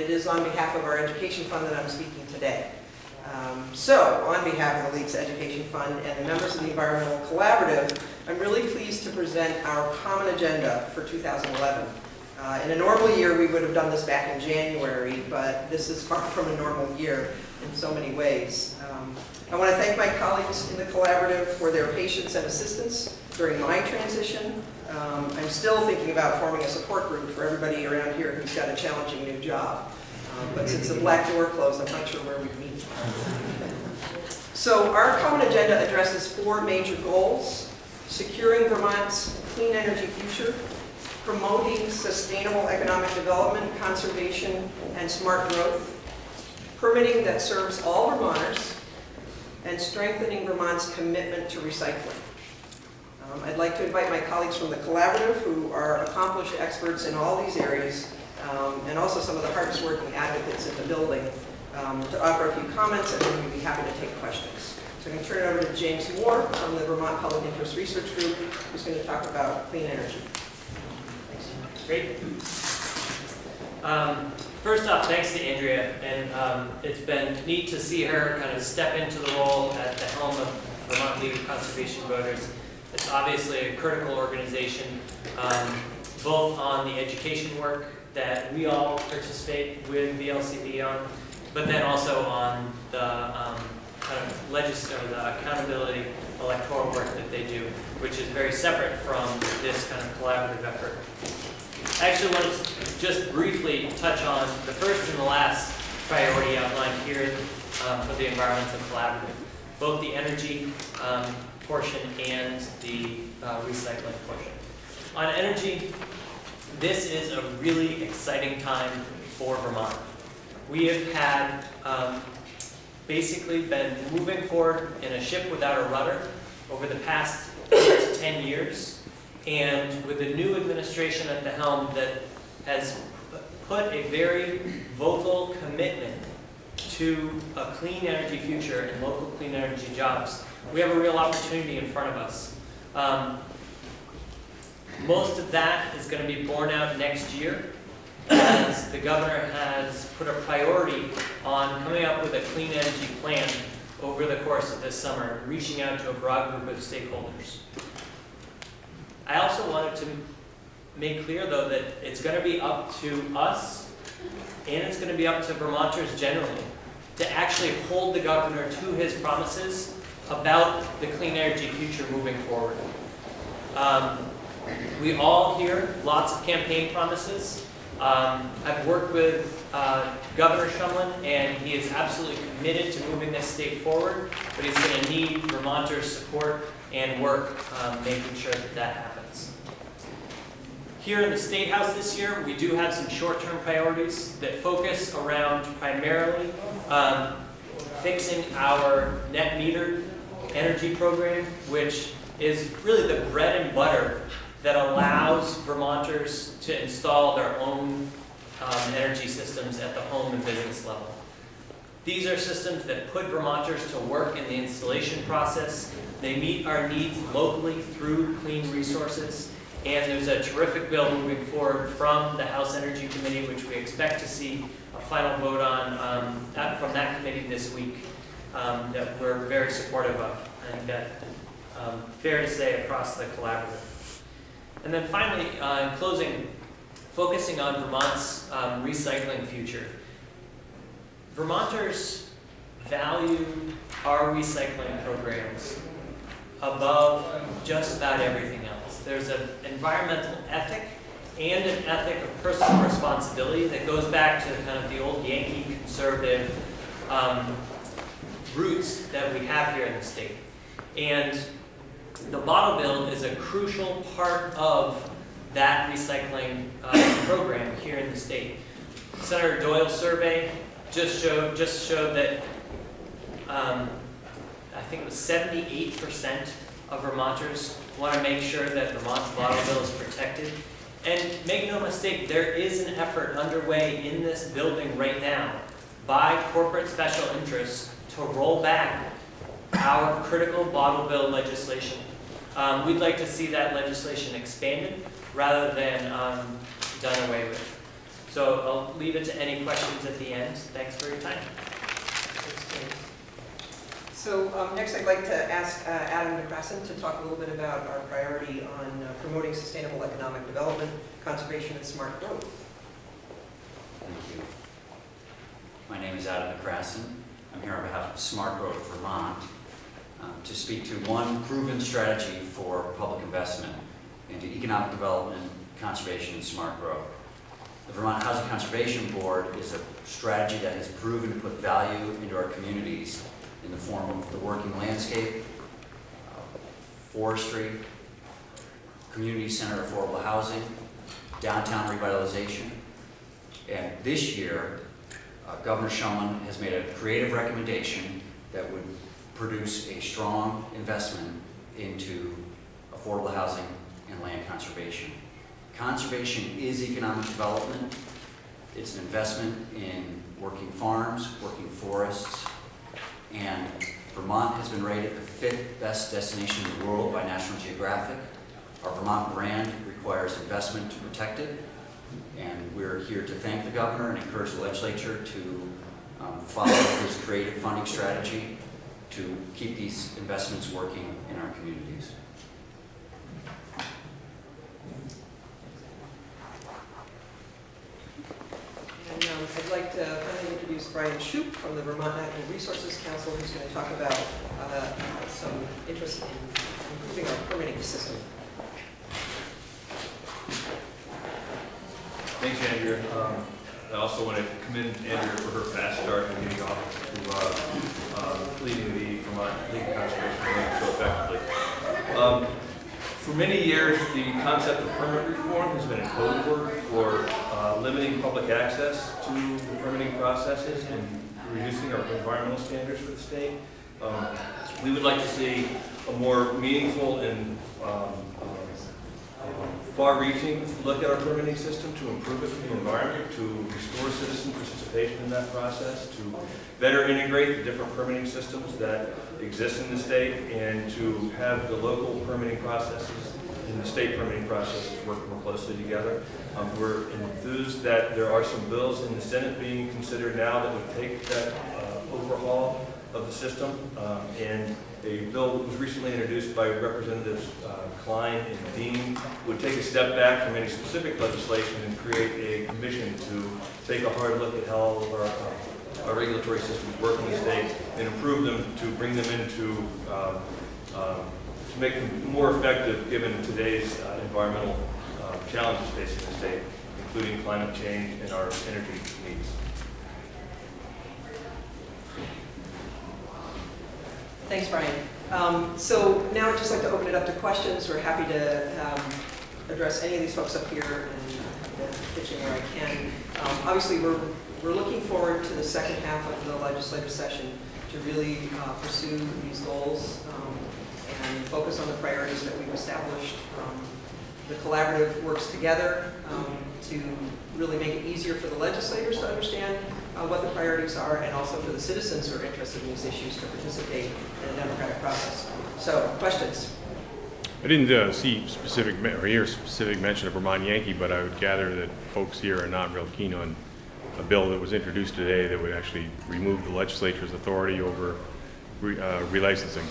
It is on behalf of our education fund that I'm speaking today. So, on behalf of the League's Education Fund and the members of the Environmental Collaborative, I'm really pleased to present our common agenda for 2011. In a normal year, we would have done this back in January, but this is far from a normal year in so many ways. I want to thank my colleagues in the Collaborative for their patience and assistance during my transition. I'm still thinking about forming a support group for everybody around here who's got a challenging new job. But since the black door closed, I'm not sure where we'd meet. So our common agenda addresses 4 major goals: securing Vermont's clean energy future, promoting sustainable economic development, conservation, and smart growth, permitting that serves all Vermonters, and strengthening Vermont's commitment to recycling. I'd like to invite my colleagues from the Collaborative, who are accomplished experts in all these areas, and also some of the hardest working advocates in the building, to offer a few comments, and then we'd be happy to take questions. So I'm going to turn it over to James Moore from the Vermont Public Interest Research Group, who's going to talk about clean energy. Thanks. Great. First off, thanks to Andrea, and it's been neat to see her kind of step into the role at the helm of Vermont League of Conservation Voters. It's obviously a critical organization, both on the education work that we all participate with VLCV on, but then also on the kind of the accountability electoral work that they do, which is very separate from this kind of collaborative effort. I actually want to just briefly touch on the first and the last priority outlined here for the environmental collaborative, both the energy portion and the recycling portion. On energy, this is a really exciting time for Vermont. We have had basically been moving forward in a ship without a rudder over the past 8 to 10 years, and with a new administration at the helm that has put a very vocal commitment to a clean energy future and local clean energy jobs, we have a real opportunity in front of us. Most of that is going to be borne out next year, as the governor has put a priority on coming up with a clean energy plan over the course of this summer, reaching out to a broad group of stakeholders. I also wanted to make clear, though, that it's going to be up to us, and it's going to be up to Vermonters generally, to actually hold the governor to his promises about the clean energy future moving forward. We all hear lots of campaign promises. I've worked with Governor Shumlin, and he is absolutely committed to moving this state forward, but he's going to need Vermonters' support and work making sure that that happens. Here in the State House this year, we do have some short-term priorities that focus around primarily fixing our net metered energy program, which is really the bread and butter that allows Vermonters to install their own energy systems at the home and business level. These are systems that put Vermonters to work in the installation process. They meet our needs locally through clean resources, and there's a terrific bill moving forward from the House Energy Committee, which we expect to see a final vote on from that committee this week, that we're very supportive of. I think that fair to say across the collaborative. And then finally, in closing, focusing on Vermont's recycling future. Vermonters value our recycling programs above just about everything else. There's an environmental ethic and an ethic of personal responsibility that goes back to kind of the old Yankee conservative roots that we have here in the state. And the bottle bill is a crucial part of that recycling program here in the state. Senator Doyle's survey just showed that I think it was 78% of Vermonters want to make sure that Vermont's bottle bill is protected. And make no mistake, there is an effort underway in this building right now by corporate special interests to roll back our critical bottle bill legislation. We'd like to see that legislation expanded rather than done away with. So I'll leave it to any questions at the end. Thanks for your time. So next I'd like to ask Adam DeCrasson to talk a little bit about our priority on promoting sustainable economic development, conservation, and smart growth. Thank you. My name is Adam DeCrasson. I'm here on behalf of Smart Growth Vermont to speak to one proven strategy for public investment into economic development, conservation, and smart growth. The Vermont Housing Conservation Board is a strategy that has proven to put value into our communities in the form of the working landscape, forestry, community center affordable housing, downtown revitalization. And this year, Governor Shumlin has made a creative recommendation that would produce a strong investment into affordable housing and land conservation. Conservation is economic development. It's an investment in working farms, working forests, and Vermont has been rated the 5th best destination in the world by National Geographic. Our Vermont brand requires investment to protect it, and we're here to thank the governor and encourage the legislature to follow his creative funding strategy to keep these investments working in our communities. And I'd like to finally introduce Brian Shoup from the Vermont Natural Resources Council, who's going to talk about some interest in improving our permitting system. Thanks, Andrea. I also want to commend Andrea for her fast start in getting off to leading the Vermont League of Conservation Program so effectively. For many years, the concept of permit reform has been a code word for limiting public access to the permitting processes and reducing our environmental standards for the state. We would like to see a more meaningful and far-reaching look at our permitting system to improve it for the environment, to restore citizen participation in that process, to better integrate the different permitting systems that exist in the state, and to have the local permitting processes and the state permitting processes work more closely together. We're enthused that there are some bills in the Senate being considered now that would take that overhaul of the system, and a bill that was recently introduced by Representatives Klein and Dean would take a step back from any specific legislation and create a commission to take a hard look at how all of our regulatory systems work in the state and improve them to bring them into, to make them more effective given today's environmental challenges facing the state, including climate change and our energy needs. Thanks, Brian. So now I'd just like to open it up to questions. We're happy to address any of these folks up here and pitch in where I can. Obviously, we're looking forward to the second half of the legislative session to really pursue these goals and focus on the priorities that we've established. The collaborative works together to really make it easier for the legislators to understand what the priorities are, and also for the citizens who are interested in these issues to participate in a democratic process. So, questions? I didn't see specific or hear specific mention of Vermont Yankee, but I would gather that folks here are not real keen on a bill that was introduced today that would actually remove the legislature's authority over relicensing.